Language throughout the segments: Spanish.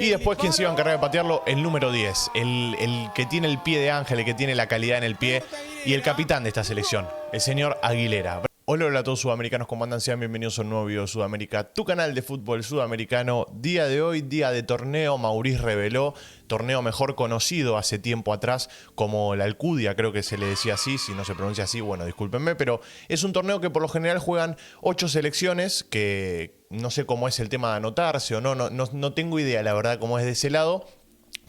Y después, quien se iba a encargar de patearlo, el número 10, el que tiene el pie de ángel, el que tiene la calidad en el pie y el capitán de esta selección, el señor Aguilera. Hola, hola a todos sudamericanos, ¿cómo andan? Sean bienvenidos a un nuevo video de Sudamérica, tu canal de fútbol sudamericano. Día de hoy, día de torneo, Maurice reveló, torneo mejor conocido hace tiempo atrás como la Alcudia, creo que se le decía así, si no se pronuncia así, bueno, discúlpenme, pero es un torneo que por lo general juegan 8 selecciones, que no sé cómo es el tema de anotarse o no tengo idea, la verdad, cómo es de ese lado.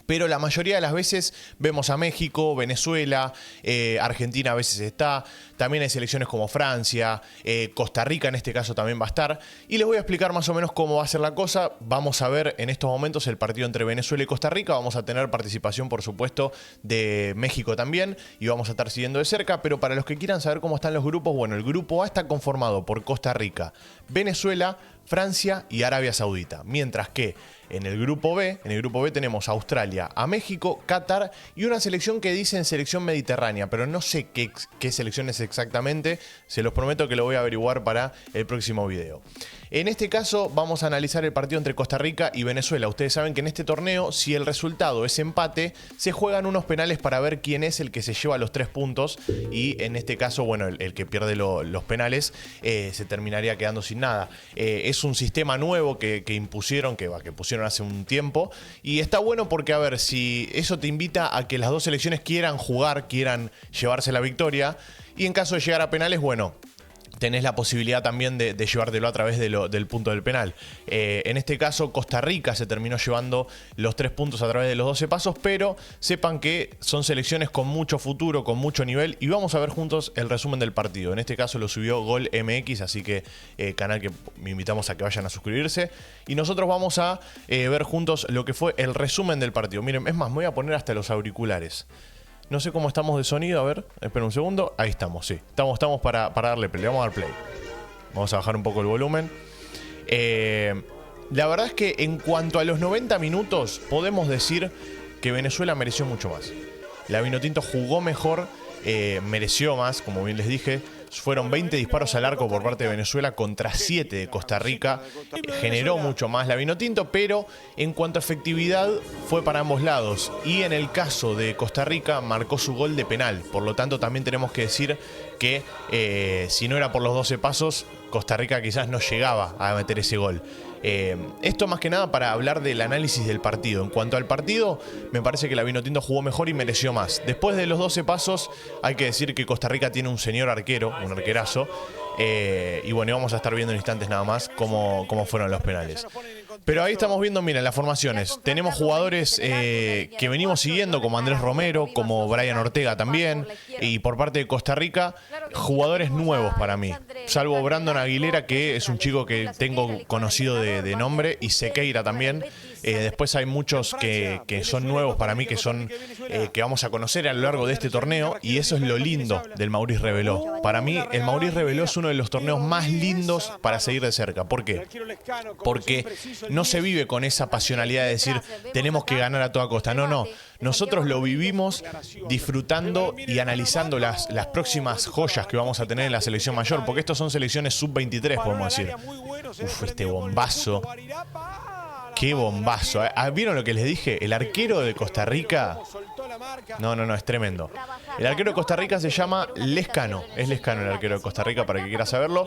Pero la mayoría de las veces vemos a México, Venezuela, Argentina a veces está. También hay selecciones como Francia, Costa Rica en este caso también va a estar. Y les voy a explicar más o menos cómo va a ser la cosa. Vamos a ver en estos momentos el partido entre Venezuela y Costa Rica. Vamos a tener participación, por supuesto, de México también. Y vamos a estar siguiendo de cerca. Pero para los que quieran saber cómo están los grupos, bueno, el grupo A está conformado por Costa Rica, Venezuela, Francia y Arabia Saudita. Mientras que en el grupo B tenemos a Australia, a México, Qatar y una selección que dicen selección mediterránea, pero no sé qué selección es exactamente, se los prometo que lo voy a averiguar para el próximo video. En este caso vamos a analizar el partido entre Costa Rica y Venezuela. Ustedes saben que en este torneo, si el resultado es empate, se juegan unos penales para ver quién es el que se lleva los 3 puntos y en este caso, bueno, el que pierde los penales se terminaría quedando sin nada. Es un sistema nuevo que impusieron, que pusieron hace un tiempo y está bueno porque, a ver, si eso te invita a que las dos selecciones quieran jugar, quieran llevarse la victoria y en caso de llegar a penales, bueno, tenés la posibilidad también de llevártelo a través del punto del penal. En este caso, Costa Rica se terminó llevando los 3 puntos a través de los 12 pasos, pero sepan que son selecciones con mucho futuro, con mucho nivel, y vamos a ver juntos el resumen del partido. En este caso lo subió Gol MX, así que canal que me invitamos a que vayan a suscribirse. Y nosotros vamos a ver juntos lo que fue el resumen del partido. Miren, es más, me voy a poner hasta los auriculares. No sé cómo estamos de sonido, a ver, esperen un segundo. Ahí estamos, sí. Estamos para darle play, vamos a dar play. Vamos a bajar un poco el volumen. La verdad es que en cuanto a los 90 minutos, podemos decir que Venezuela mereció mucho más. La Vinotinto jugó mejor, mereció más, como bien les dije. Fueron 20 disparos al arco por parte de Venezuela contra 7 de Costa Rica. Generó mucho más la Vinotinto, pero en cuanto a efectividad fue para ambos lados. Y en el caso de Costa Rica marcó su gol de penal. Por lo tanto, también tenemos que decir que si no era por los 12 pasos, Costa Rica quizás no llegaba a meter ese gol. Esto más que nada para hablar del análisis del partido. En cuanto al partido, me parece que la Vinotinto jugó mejor y mereció más. Después de los 12 pasos, hay que decir que Costa Rica tiene un señor arquero, un arquerazo. Y bueno, vamos a estar viendo en instantes nada más cómo fueron los penales. Pero ahí estamos viendo, miren, las formaciones. Tenemos jugadores que venimos siguiendo, como Andrés Romero, como Brian Ortega también. Y por parte de Costa Rica, jugadores nuevos para mí. Salvo Brandon Aguilera, que es un chico que tengo conocido de nombre, y Sequeira también. Después hay muchos que son nuevos para mí, que vamos a conocer a lo largo de este torneo. Y eso es lo lindo del Maurice reveló. Para mí, el Maurice reveló es uno de los torneos más lindos para seguir de cerca. ¿Por qué? Porque no se vive con esa pasionalidad de decir tenemos que ganar a toda costa. No. Nosotros lo vivimos disfrutando y analizando las próximas joyas que vamos a tener en la selección mayor. Porque estos son selecciones sub-23, podemos decir. Uf, este bombazo. Qué bombazo. ¿Vieron lo que les dije? El arquero de Costa Rica. No, es tremendo. El arquero de Costa Rica se llama Lescano. Es Lescano el arquero de Costa Rica, para que quiera saberlo.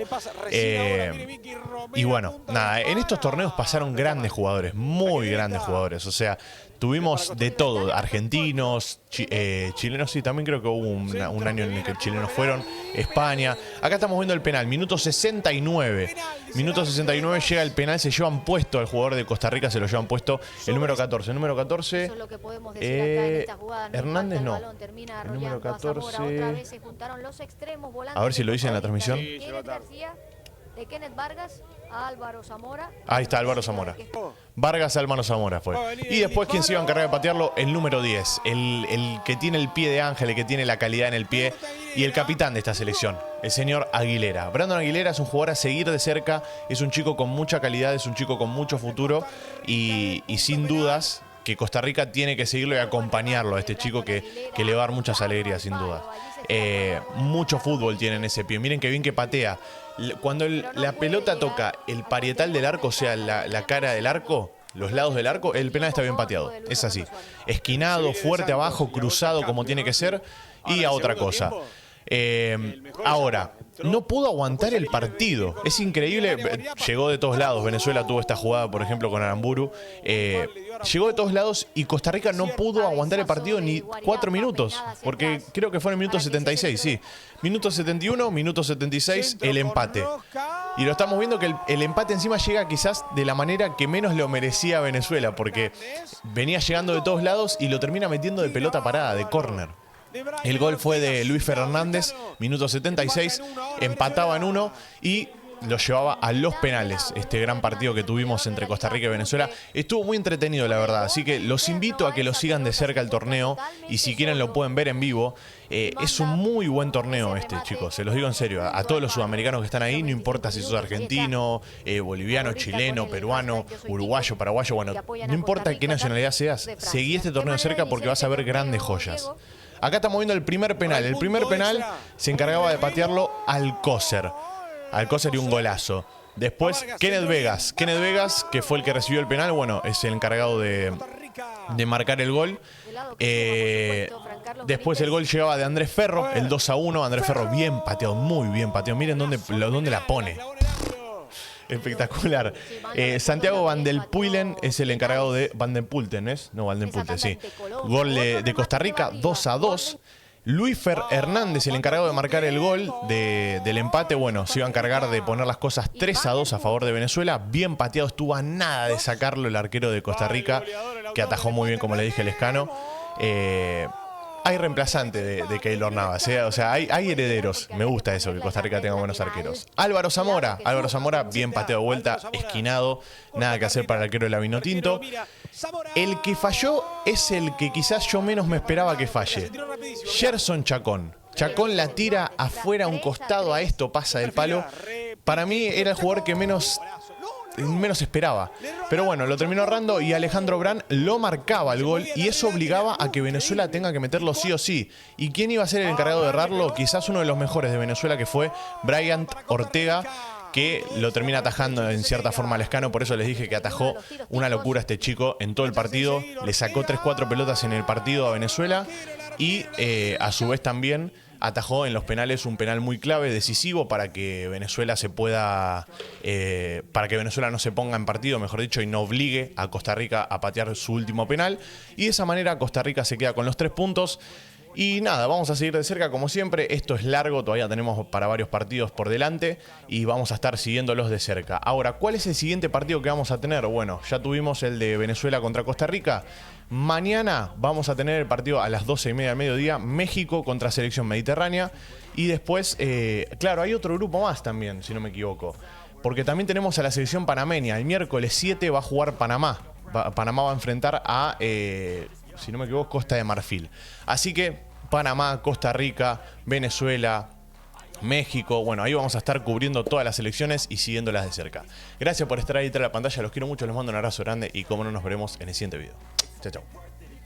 Y bueno, nada, en estos torneos pasaron grandes jugadores, muy grandes jugadores. O sea, tuvimos de todo, argentinos, chilenos, sí, también creo que hubo un año en el que chilenos fueron, España. Acá estamos viendo el penal, minuto 69. Minuto 69 llega el penal, se llevan puesto al jugador de Costa Rica, se lo llevan puesto el número 14. El número 14, Hernández no. El número 14, a ver si lo dice en la transmisión. De Kenneth Vargas a Álvaro Zamora. Ahí está, Álvaro Zamora. Vargas Álvaro Zamora fue. Y después, quien se iba a encargar de patearlo, el número 10. El que tiene el pie de ángel, el que tiene la calidad en el pie y el capitán de esta selección, el señor Aguilera. Brandon Aguilera es un jugador a seguir de cerca, es un chico con mucha calidad, es un chico con mucho futuro y sin dudas que Costa Rica tiene que seguirlo y acompañarlo a este chico que le va a dar muchas alegrías, sin duda. Mucho fútbol tiene en ese pie. Miren qué bien que patea. Cuando la pelota toca el parietal del arco, o sea, la cara del arco, los lados del arco, el penal está bien pateado. Es así. Esquinado, fuerte abajo, cruzado como tiene que ser. Y a otra cosa. Ahora, no pudo aguantar el partido. Es increíble. Llegó de todos lados. Venezuela tuvo esta jugada, por ejemplo, con Aramburu. Llegó de todos lados y Costa Rica no pudo aguantar el partido ni 4 minutos. Porque creo que fue en el minuto 76, sí. Minuto 71, minuto 76, el empate. Y lo estamos viendo que el empate encima llega quizás de la manera que menos lo merecía Venezuela. Porque venía llegando de todos lados y lo termina metiendo de pelota parada, de córner. El gol fue de Luis Fernández, minuto 76, empataba en 1 y lo llevaba a los penales. Este gran partido que tuvimos entre Costa Rica y Venezuela estuvo muy entretenido, la verdad. Así que los invito a que lo sigan de cerca el torneo y si quieren lo pueden ver en vivo. Es un muy buen torneo este, chicos, se los digo en serio. A todos los sudamericanos que están ahí, no importa si sos argentino, boliviano, chileno, peruano, uruguayo, paraguayo, bueno, no importa qué nacionalidad seas, seguí este torneo de cerca porque vas a ver grandes joyas. Acá estamos viendo el primer penal. El primer penal se encargaba de patearlo Alcócer. Alcócer y un golazo. Después Kenneth Vegas. Kenneth Vegas, que fue el que recibió el penal, bueno, es el encargado de marcar el gol. Después el gol llegaba de Andrés Ferro, el 2-1. Andrés Ferro bien pateado, muy bien pateado. Miren dónde la pone. Espectacular. Santiago Van del Puylen es el encargado de Van den Pulten, ¿es? No, Van den Pulten, sí. Gol de Costa Rica, 2-2. Luis Hernández, el encargado de marcar el gol del empate, bueno, se iba a encargar de poner las cosas 3-2 a favor de Venezuela. Bien pateado, estuvo a nada de sacarlo el arquero de Costa Rica, que atajó muy bien, como le dije, Lescano. Hay reemplazante de Keylor Navas, o sea, hay herederos. Me gusta eso, que Costa Rica tenga buenos arqueros. Álvaro Zamora, bien pateado de vuelta, esquinado, nada que hacer para el arquero de la Vinotinto. El que falló es el que quizás yo menos me esperaba que falle. Gerson Chacón. Chacón la tira afuera a un costado, a esto pasa del palo. Para mí era el jugador que menos esperaba. Pero bueno, lo terminó errando y Alejandro Brand lo marcaba el gol y eso obligaba a que Venezuela tenga que meterlo sí o sí. ¿Y quién iba a ser el encargado de errarlo? Quizás uno de los mejores de Venezuela, que fue Bryant Ortega, que lo termina atajando en cierta forma a Lescano. Por eso les dije que atajó una locura este chico en todo el partido. Le sacó 3-4 pelotas en el partido a Venezuela y a su vez también atajó en los penales un penal muy clave, decisivo para que Venezuela para que Venezuela no se ponga en partido, mejor dicho, y no obligue a Costa Rica a patear su último penal. Y de esa manera Costa Rica se queda con los 3 puntos. Y nada, vamos a seguir de cerca como siempre. Esto es largo, todavía tenemos para varios partidos por delante y vamos a estar siguiéndolos de cerca. Ahora, ¿cuál es el siguiente partido que vamos a tener? Bueno, ya tuvimos el de Venezuela contra Costa Rica. Mañana vamos a tener el partido a las 12:30 del mediodía, México contra Selección Mediterránea. Y después, claro, hay otro grupo más también, si no me equivoco. Porque también tenemos a la selección panameña. El miércoles 7 va a jugar Panamá. Panamá va a enfrentar a, si no me equivoco, Costa de Marfil. Así que Panamá, Costa Rica, Venezuela, México. Bueno, ahí vamos a estar cubriendo todas las selecciones y siguiéndolas de cerca. Gracias por estar ahí detrás de la pantalla. Los quiero mucho, les mando un abrazo grande y como no, nos veremos en el siguiente video. Chao, chao.